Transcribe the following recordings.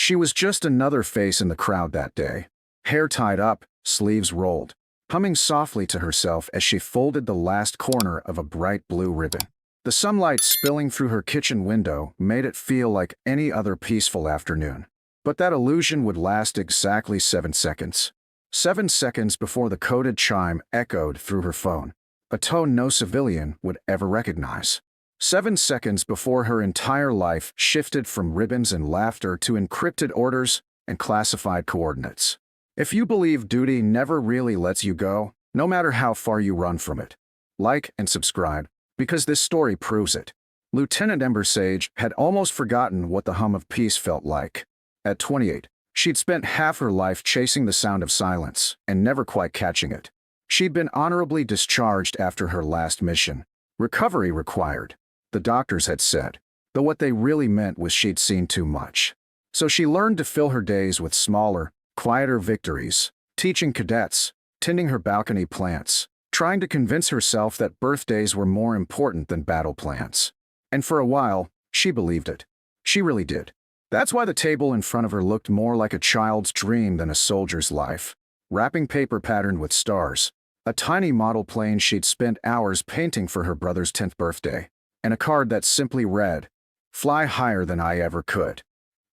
She was just another face in the crowd that day. Hair tied up, sleeves rolled, humming softly to herself as she folded the last corner of a bright blue ribbon. The sunlight spilling through her kitchen window made it feel like any other peaceful afternoon. But that illusion would last exactly 7 seconds. 7 seconds before the coded chime echoed through her phone, a tone no civilian would ever recognize. 7 seconds before her entire life shifted from ribbons and laughter to encrypted orders and classified coordinates. If you believe duty never really lets you go, no matter how far you run from it, like and subscribe, because this story proves it. Lieutenant Ember Sage had almost forgotten what the hum of peace felt like. At 28, she'd spent half her life chasing the sound of silence and never quite catching it. She'd been honorably discharged after her last mission. Recovery required, the doctors had said, though what they really meant was she'd seen too much. So she learned to fill her days with smaller, quieter victories, teaching cadets, tending her balcony plants, trying to convince herself that birthdays were more important than battle plans. And for a while, she believed it. She really did. That's why the table in front of her looked more like a child's dream than a soldier's life. Wrapping paper patterned with stars, a tiny model plane she'd spent hours painting for her brother's 10th birthday, and a card that simply read, "Fly higher than I ever could."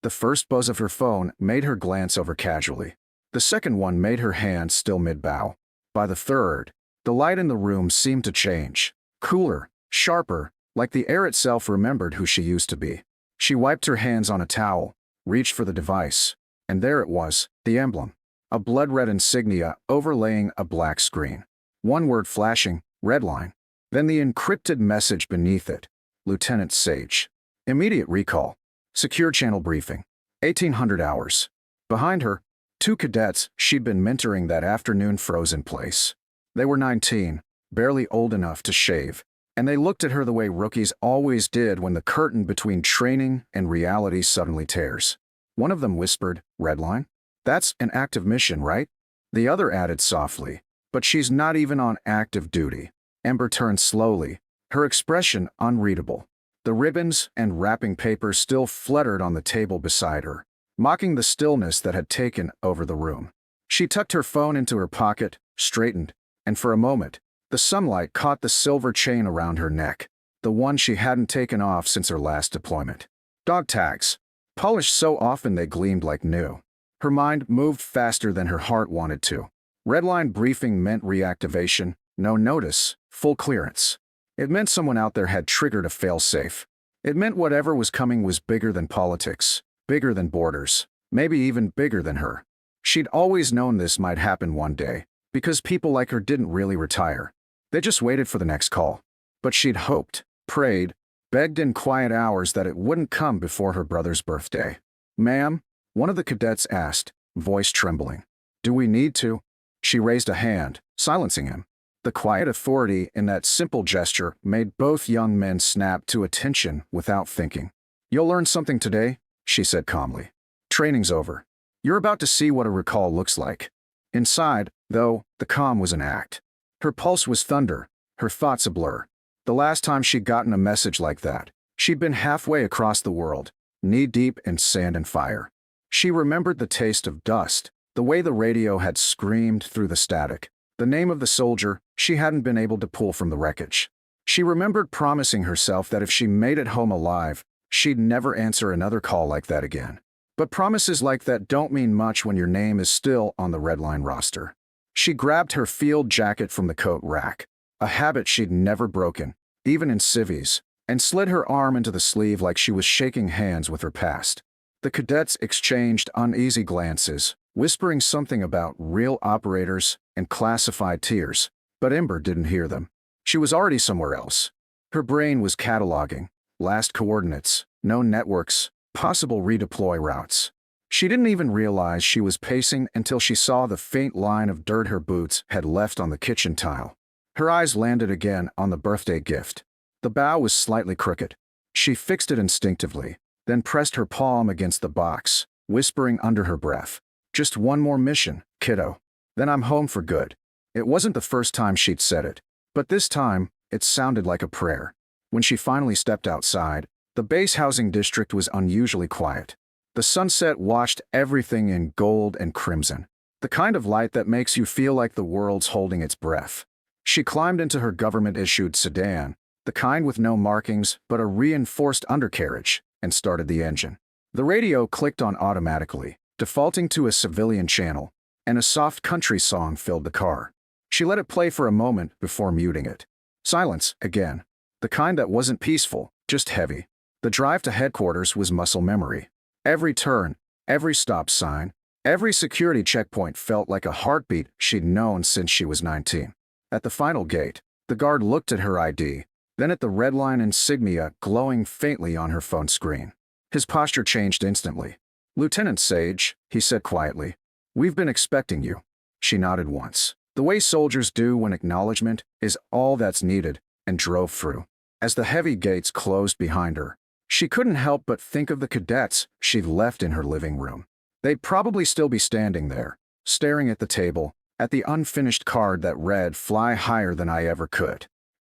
The first buzz of her phone made her glance over casually. The second one made her hand still mid-bow. By the third, the light in the room seemed to change. Cooler, sharper, like the air itself remembered who she used to be. She wiped her hands on a towel, reached for the device, and there it was, the emblem. A blood-red insignia overlaying a black screen. One word flashing, Redline. Then the encrypted message beneath it, Lieutenant Sage. Immediate recall. Secure channel briefing. 1800 hours. Behind her, 2 cadets she'd been mentoring that afternoon froze in place. They were 19, barely old enough to shave, and they looked at her the way rookies always did when the curtain between training and reality suddenly tears. One of them whispered, "Redline? That's an active mission, right?" The other added softly, "But she's not even on active duty." Ember turned slowly, her expression unreadable. The ribbons and wrapping paper still fluttered on the table beside her, mocking the stillness that had taken over the room. She tucked her phone into her pocket, straightened, and for a moment, the sunlight caught the silver chain around her neck, the one she hadn't taken off since her last deployment. Dog tags, polished so often they gleamed like new. Her mind moved faster than her heart wanted to. Redline briefing meant reactivation, no notice, full clearance. It meant someone out there had triggered a failsafe. It meant whatever was coming was bigger than politics, bigger than borders, maybe even bigger than her. She'd always known this might happen one day, because people like her didn't really retire. They just waited for the next call. But she'd hoped, prayed, begged in quiet hours that it wouldn't come before her brother's birthday. "Ma'am?" one of the cadets asked, voice trembling. "Do we need to?" She raised a hand, silencing him. The quiet authority in that simple gesture made both young men snap to attention without thinking. "You'll learn something today," she said calmly. "Training's over. You're about to see what a recall looks like." Inside, though, the calm was an act. Her pulse was thunder, her thoughts a blur. The last time she'd gotten a message like that, she'd been halfway across the world, knee-deep in sand and fire. She remembered the taste of dust, the way the radio had screamed through the static, the name of the soldier she hadn't been able to pull from the wreckage. She remembered promising herself that if she made it home alive, she'd never answer another call like that again. But promises like that don't mean much when your name is still on the Redline roster. She grabbed her field jacket from the coat rack, a habit she'd never broken, even in civvies, and slid her arm into the sleeve like she was shaking hands with her past. The cadets exchanged uneasy glances, whispering something about real operators and classified tiers, but Ember didn't hear them. She was already somewhere else. Her brain was cataloging, last coordinates, known networks, possible redeploy routes. She didn't even realize she was pacing until she saw the faint line of dirt her boots had left on the kitchen tile. Her eyes landed again on the birthday gift. The bow was slightly crooked. She fixed it instinctively, then pressed her palm against the box, whispering under her breath, "Just one more mission, kiddo. Then I'm home for good." It wasn't the first time she'd said it, but this time, it sounded like a prayer. When she finally stepped outside, the base housing district was unusually quiet. The sunset washed everything in gold and crimson, the kind of light that makes you feel like the world's holding its breath. She climbed into her government-issued sedan, the kind with no markings but a reinforced undercarriage, and started the engine. The radio clicked on automatically, defaulting to a civilian channel, and a soft country song filled the car. She let it play for a moment before muting it. Silence, again. The kind that wasn't peaceful, just heavy. The drive to headquarters was muscle memory. Every turn, every stop sign, every security checkpoint felt like a heartbeat she'd known since she was 19. At the final gate, the guard looked at her ID, then at the Redline insignia glowing faintly on her phone screen. His posture changed instantly. "Lieutenant Sage," he said quietly, "we've been expecting you." She nodded once, the way soldiers do when acknowledgement is all that's needed, and drove through. As the heavy gates closed behind her, she couldn't help but think of the cadets she'd left in her living room. They'd probably still be standing there, staring at the table, at the unfinished card that read, "Fly higher than I ever could."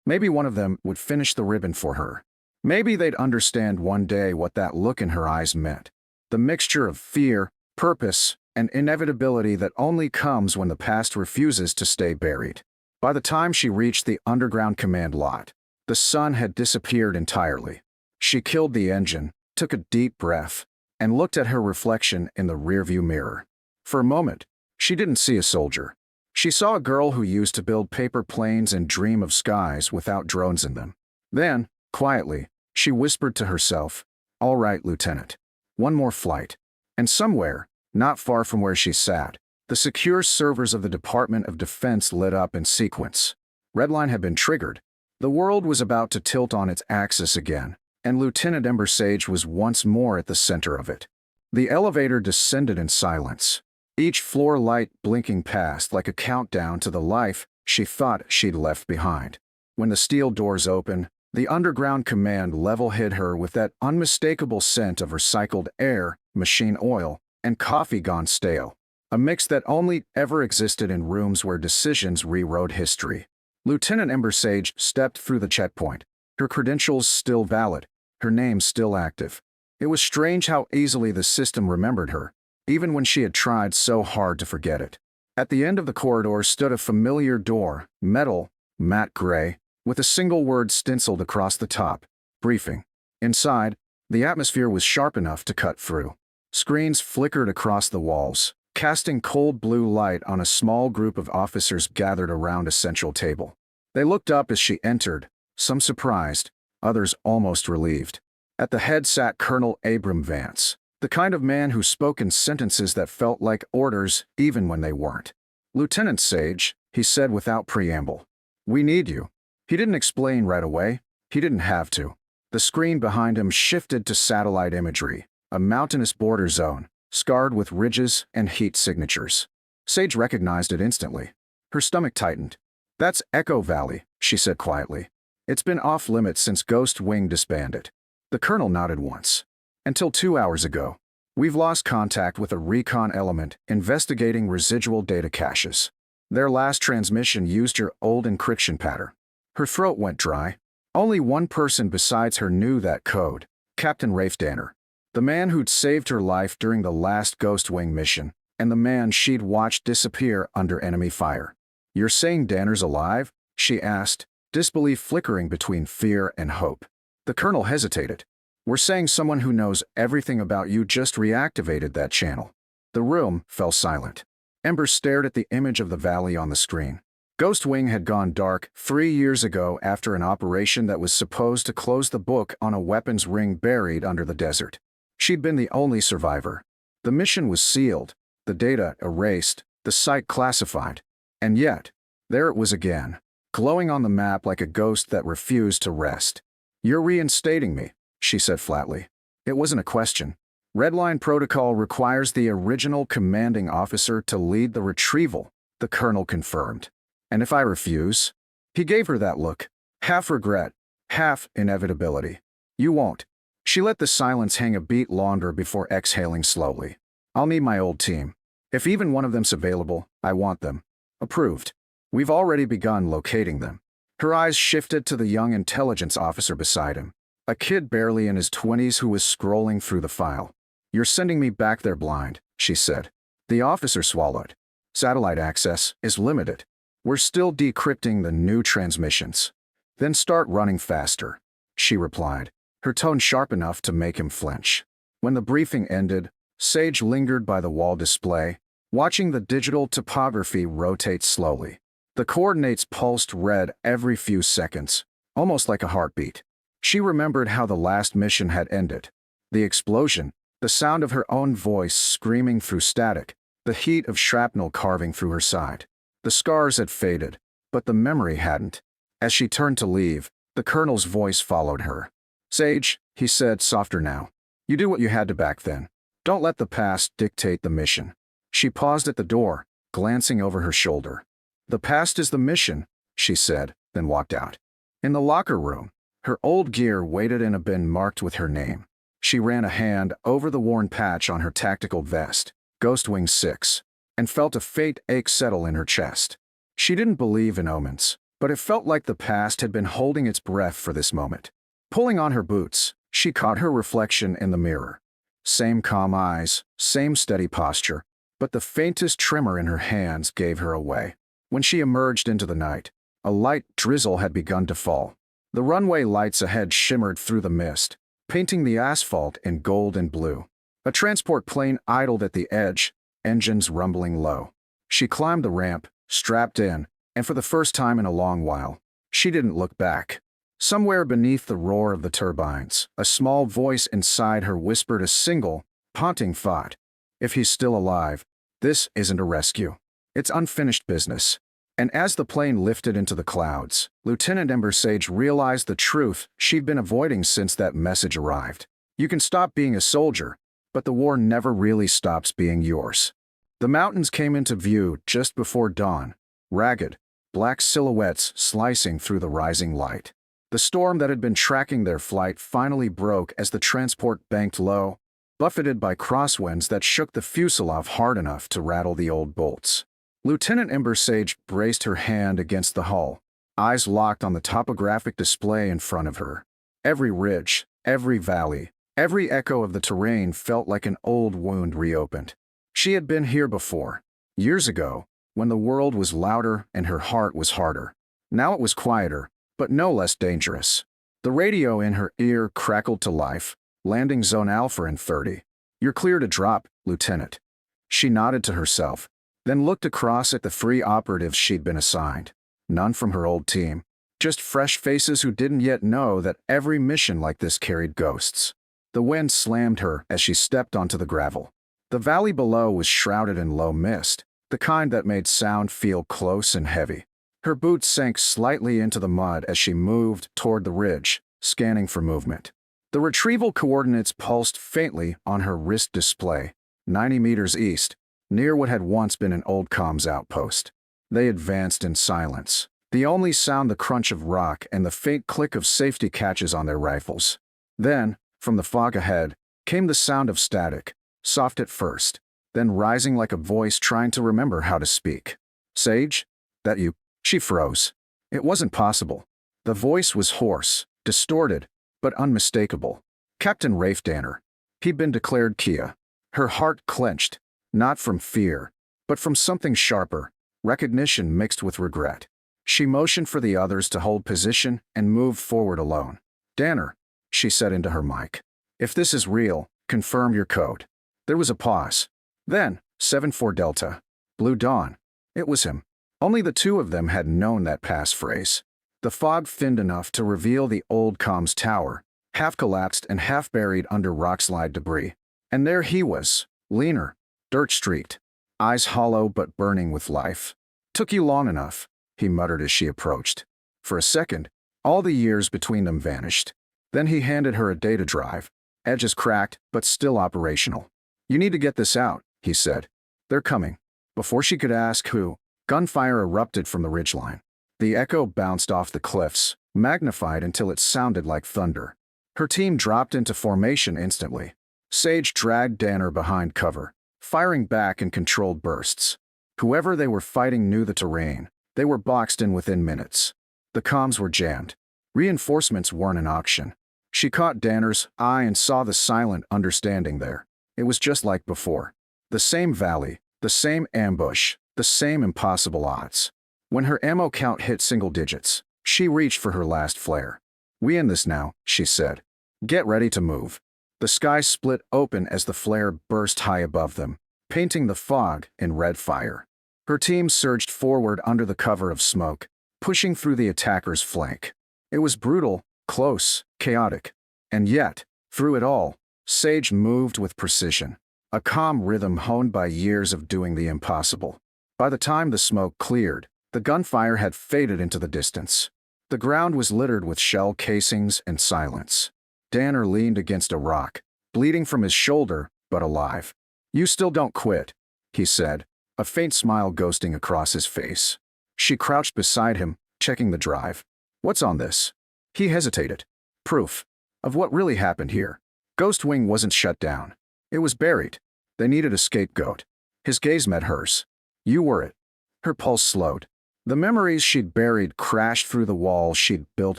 Maybe one of them would finish the ribbon for her. Maybe they'd understand one day what that look in her eyes meant. The mixture of fear, purpose, and inevitability that only comes when the past refuses to stay buried. By the time she reached the underground command lot, the sun had disappeared entirely. She killed the engine, took a deep breath, and looked at her reflection in the rearview mirror. For a moment, she didn't see a soldier. She saw a girl who used to build paper planes and dream of skies without drones in them. Then, quietly, she whispered to herself, "All right, Lieutenant. One more flight." And somewhere, not far from where she sat, the secure servers of the Department of Defense lit up in sequence. Redline had been triggered. The world was about to tilt on its axis again, and Lieutenant Ember Sage was once more at the center of it. The elevator descended in silence, each floor light blinking past like a countdown to the life she thought she'd left behind. When the steel doors opened, the underground command level hit her with that unmistakable scent of recycled air, machine oil, and coffee gone stale, a mix that only ever existed in rooms where decisions rewrote history. Lieutenant Ember Sage stepped through the checkpoint, her credentials still valid, her name still active. It was strange how easily the system remembered her, even when she had tried so hard to forget it. At the end of the corridor stood a familiar door, metal, matte gray, with a single word stenciled across the top, "Briefing." Inside, the atmosphere was sharp enough to cut through. Screens flickered across the walls, casting cold blue light on a small group of officers gathered around a central table. They looked up as she entered, some surprised, others almost relieved. At the head sat Colonel Abram Vance, the kind of man who spoke in sentences that felt like orders even when they weren't. "Lieutenant Sage," he said without preamble, "we need you." He didn't explain right away. He didn't have to. The screen behind him shifted to satellite imagery, a mountainous border zone, scarred with ridges and heat signatures. Sage recognized it instantly. Her stomach tightened. "That's Echo Valley," she said quietly. "It's been off-limits since Ghost Wing disbanded." The colonel nodded once. "Until 2 hours ago. We've lost contact with a recon element investigating residual data caches. Their last transmission used your old encryption pattern." Her throat went dry. Only one person besides her knew that code, Captain Rafe Danner, the man who'd saved her life during the last Ghost Wing mission, and the man she'd watched disappear under enemy fire. "You're saying Danner's alive?" she asked, disbelief flickering between fear and hope. The colonel hesitated. "We're saying someone who knows everything about you just reactivated that channel." The room fell silent. Ember stared at the image of the valley on the screen. Ghost Wing had gone dark 3 years ago after an operation that was supposed to close the book on a weapons ring buried under the desert. She'd been the only survivor. The mission was sealed, the data erased, the site classified. And yet, there it was again, glowing on the map like a ghost that refused to rest. "You're reinstating me," she said flatly. It wasn't a question. Redline protocol requires the original commanding officer to lead the retrieval, the colonel confirmed. "And if I refuse?" He gave her that look, half regret, half inevitability. "You won't." She let the silence hang a beat longer before exhaling slowly. "I'll need my old team. If even one of them's available, I want them." "Approved. We've already begun locating them." Her eyes shifted to the young intelligence officer beside him, a kid barely in his 20s who was scrolling through the file. "You're sending me back there blind," she said. The officer swallowed. "Satellite access is limited. We're still decrypting the new transmissions." "Then start running faster," she replied, her tone sharp enough to make him flinch. When the briefing ended, Sage lingered by the wall display, watching the digital topography rotate slowly. The coordinates pulsed red every few seconds, almost like a heartbeat. She remembered how the last mission had ended. The explosion, the sound of her own voice screaming through static, the heat of shrapnel carving through her side. The scars had faded, but the memory hadn't. As she turned to leave, the colonel's voice followed her. "Sage," he said, softer now, "you do what you had to back then. Don't let the past dictate the mission." She paused at the door, glancing over her shoulder. "The past is the mission," she said, then walked out. In the locker room, her old gear waited in a bin marked with her name. She ran a hand over the worn patch on her tactical vest, Ghostwing 6, and felt a faint ache settle in her chest. She didn't believe in omens, but it felt like the past had been holding its breath for this moment. Pulling on her boots, she caught her reflection in the mirror. Same calm eyes, same steady posture, but the faintest tremor in her hands gave her away. When she emerged into the night, a light drizzle had begun to fall. The runway lights ahead shimmered through the mist, painting the asphalt in gold and blue. A transport plane idled at the edge, engines rumbling low. She climbed the ramp, strapped in, and for the first time in a long while, she didn't look back. Somewhere beneath the roar of the turbines, a small voice inside her whispered a single, haunting thought. If he's still alive, this isn't a rescue. It's unfinished business. And as the plane lifted into the clouds, Lieutenant Ember Sage realized the truth she'd been avoiding since that message arrived. You can stop being a soldier, but the war never really stops being yours. The mountains came into view just before dawn, ragged, black silhouettes slicing through the rising light. The storm that had been tracking their flight finally broke as the transport banked low, buffeted by crosswinds that shook the fuselage hard enough to rattle the old bolts. Lieutenant Ember Sage braced her hand against the hull, eyes locked on the topographic display in front of her. Every ridge, every valley, every echo of the terrain felt like an old wound reopened. She had been here before, years ago, when the world was louder and her heart was harder. Now it was quieter, but no less dangerous. The radio in her ear crackled to life, landing zone Alpha in 30. "You're clear to drop, Lieutenant." She nodded to herself, then looked across at the free operatives she'd been assigned. None from her old team, just fresh faces who didn't yet know that every mission like this carried ghosts. The wind slammed her as she stepped onto the gravel. The valley below was shrouded in low mist, the kind that made sound feel close and heavy. Her boots sank slightly into the mud as she moved toward the ridge, scanning for movement. The retrieval coordinates pulsed faintly on her wrist display, 90 meters east, near what had once been an old comms outpost. They advanced in silence, the only sound the crunch of rock and the faint click of safety catches on their rifles. Then, from the fog ahead, came the sound of static, soft at first, then rising like a voice trying to remember how to speak. "Sage? That you?" She froze. It wasn't possible. The voice was hoarse, distorted, but unmistakable. Captain Rafe Danner. He'd been declared Kia. Her heart clenched, not from fear, but from something sharper, recognition mixed with regret. She motioned for the others to hold position and moved forward alone. "Danner," she said into her mic. "If this is real, confirm your code." There was a pause. Then, 7-4 Delta. Blue Dawn. It was him. Only the two of them had known that passphrase. The fog thinned enough to reveal the old comms tower, half collapsed and half buried under rockslide debris. And there he was, leaner, dirt-streaked, eyes hollow but burning with life. "Took you long enough," he muttered as she approached. For a second, all the years between them vanished. Then he handed her a data drive, edges cracked but still operational. "You need to get this out," he said. "They're coming." Before she could ask who, gunfire erupted from the ridgeline. The echo bounced off the cliffs, magnified until it sounded like thunder. Her team dropped into formation instantly. Sage dragged Danner behind cover, firing back in controlled bursts. Whoever they were fighting knew the terrain. They were boxed in within minutes. The comms were jammed. Reinforcements weren't an option. She caught Danner's eye and saw the silent understanding there. It was just like before. The same valley, the same ambush, the same impossible odds. When her ammo count hit single digits, she reached for her last flare. "We in this now," she said. "Get ready to move." The sky split open as the flare burst high above them, painting the fog in red fire. Her team surged forward under the cover of smoke, pushing through the attacker's flank. It was brutal, close, chaotic. And yet, through it all, Sage moved with precision, a calm rhythm honed by years of doing the impossible. By the time the smoke cleared, the gunfire had faded into the distance. The ground was littered with shell casings and silence. Danner leaned against a rock, bleeding from his shoulder, but alive. "You still don't quit," he said, a faint smile ghosting across his face. She crouched beside him, checking the drive. "What's on this?" He hesitated. "Proof of what really happened here." Ghost Wing wasn't shut down. It was buried. They needed a scapegoat. His gaze met hers. "You were it." Her pulse slowed. The memories she'd buried crashed through the walls she'd built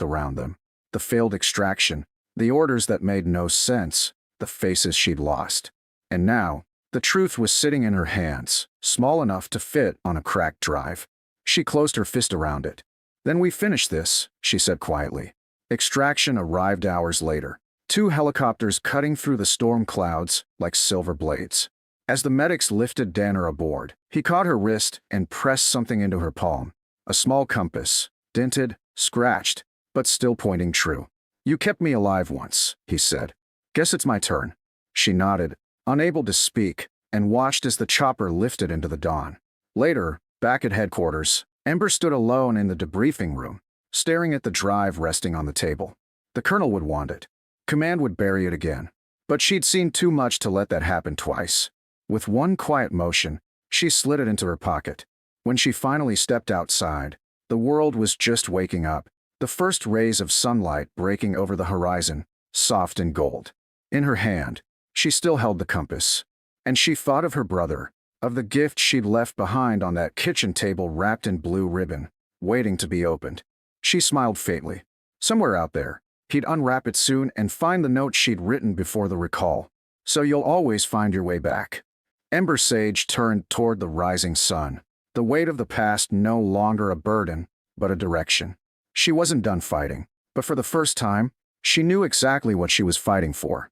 around them. The failed extraction, the orders that made no sense, the faces she'd lost. And now, the truth was sitting in her hands, small enough to fit on a cracked drive. She closed her fist around it. "Then we finish this," she said quietly. Extraction arrived hours later, 2 helicopters cutting through the storm clouds like silver blades. As the medics lifted Danner aboard, he caught her wrist and pressed something into her palm. A small compass, dented, scratched, but still pointing true. "You kept me alive once," he said. "Guess it's my turn." She nodded, unable to speak, and watched as the chopper lifted into the dawn. Later, back at headquarters, Ember stood alone in the debriefing room, staring at the drive resting on the table. The colonel would want it. Command would bury it again. But she'd seen too much to let that happen twice. With one quiet motion, she slid it into her pocket. When she finally stepped outside, the world was just waking up, the first rays of sunlight breaking over the horizon, soft and gold. In her hand, she still held the compass. And she thought of her brother, of the gift she'd left behind on that kitchen table wrapped in blue ribbon, waiting to be opened. She smiled faintly. Somewhere out there, he'd unwrap it soon and find the note she'd written before the recall. "So you'll always find your way back." Ember Sage turned toward the rising sun, the weight of the past no longer a burden, but a direction. She wasn't done fighting, but for the first time, she knew exactly what she was fighting for.